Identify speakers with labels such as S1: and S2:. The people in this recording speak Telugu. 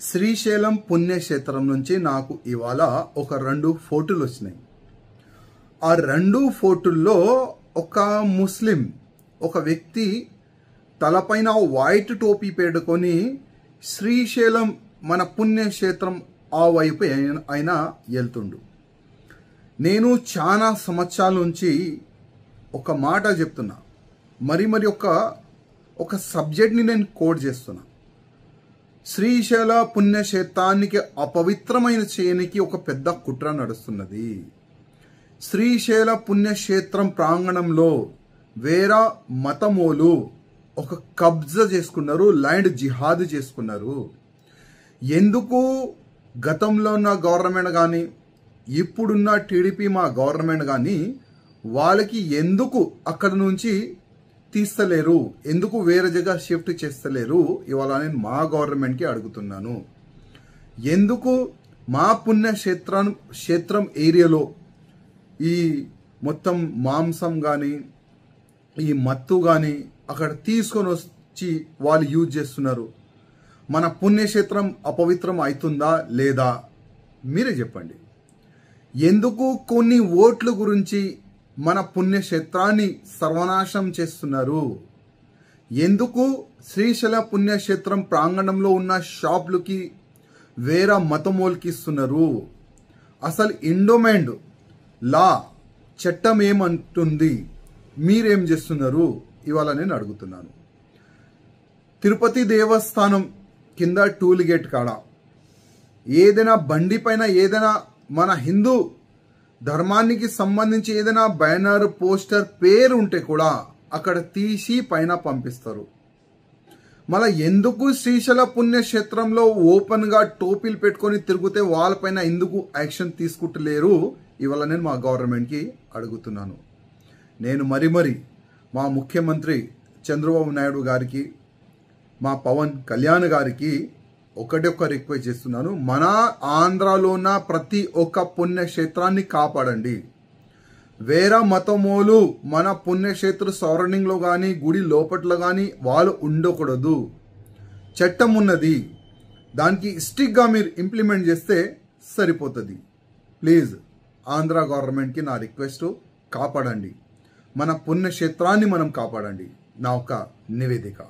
S1: శ్రీశైలం పుణ్యక్షేత్రం నుంచి నాకు ఇవాళ ఒక 2 ఫోటోలు వచ్చినాయి. ఆ 2 ఫోటోల్లో ఒక ముస్లిం ఒక వ్యక్తి తలపైన వైట్ టోపీ పెట్టుకొని శ్రీశైలం మన పుణ్యక్షేత్రం ఆ వైపు ఆయన వెళ్తుండు. నేను చాలా సంవత్సరాల నుంచి ఒక మాట చెప్తున్నా, మరి ఒక సబ్జెక్ట్ని నేను కోడ్ చేస్తున్నా. శ్రీశైల పుణ్యక్షేత్రానికి అపవిత్రమైన చేయనికి ఒక పెద్ద కుట్ర నడుస్తున్నది. శ్రీశైల పుణ్యక్షేత్రం ప్రాంగణంలో వేరే మతమోలు ఒక కబ్జా చేసుకున్నారు, ల్యాండ్ జిహాద్ చేసుకున్నారు. ఎందుకు గతంలో ఉన్న గవర్నమెంట్ కానీ ఇప్పుడున్న టీడీపీ మా గవర్నమెంట్ కానీ వాళ్ళకి ఎందుకు అక్కడ నుంచి తీస్తలేరు, ఎందుకు వేరే జగ షిఫ్ట్ చేస్తలేరు? ఇవాళ నేను మా గవర్నమెంట్కి అడుగుతున్నాను. ఎందుకు మా పుణ్యక్షేత్రం ఏరియాలో ఈ మొత్తం మాంసం కానీ ఈ మత్తు కానీ అక్కడ తీసుకొని వచ్చి వాళ్ళు యూజ్ చేస్తున్నారు? మన పుణ్యక్షేత్రం అపవిత్రం అవుతుందా లేదా మీరే చెప్పండి. ఎందుకు కొన్ని ఓట్ల గురించి మన పుణ్యక్షేత్రాన్ని సర్వనాశనం చేస్తున్నారు? ఎందుకు శ్రీశైల పుణ్యక్షేత్రం ప్రాంగణంలో ఉన్న షాపులకి వేరే మతమోల్కి ఇస్తున్నారు? అసలు ఎండోమెంట్ లా చట్టం ఏమంటుంది? మీరేం చేస్తున్నారు? ఇవాళ నేను అడుగుతున్నాను. తిరుపతి దేవస్థానం కింద టూల్ గేట్ కాడ ఏదైనా బండి పైన ఏదైనా మన హిందూ ధర్మానికి సంబంధించి ఏదైనా బ్యానర్ పోస్టర్ పేరు ఉంటే కూడా అక్కడ తీసి పైన పంపిస్తారు. మళ్ళీ ఎందుకు శ్రీశైల పుణ్యక్షేత్రంలో ఓపెన్గా టోపీలు పెట్టుకొని తిరిగితే వాళ్ళపైన ఎందుకు యాక్షన్ తీసుకుంటలేరు? ఇవాళ నేను మా గవర్నమెంట్కి అడుగుతున్నాను. నేను మరి మా ముఖ్యమంత్రి చంద్రబాబు నాయుడు గారికి, మా పవన్ కళ్యాణ్ గారికి ఒక రిక్వెస్ట్ చేస్తున్నాను. మన ఆంధ్రాలో ఉన్న ప్రతి ఒక్క పుణ్యక్షేత్రాన్ని కాపాడండి. వేరే మతమోలు మన పుణ్యక్షేత్ర సరౌండింగ్లో కానీ గుడి లోపట్లో కానీ వాళ్ళు ఉండకూడదు. చట్టం ఉన్నది, దానికి స్ట్రిక్ట్గా మీరు ఇంప్లిమెంట్ చేస్తే సరిపోతుంది. ప్లీజ్ ఆంధ్ర గవర్నమెంట్కి నా రిక్వెస్ట్, కాపాడండి మన పుణ్యక్షేత్రాన్ని, మనం కాపాడండి. నా ఒక నివేదిక.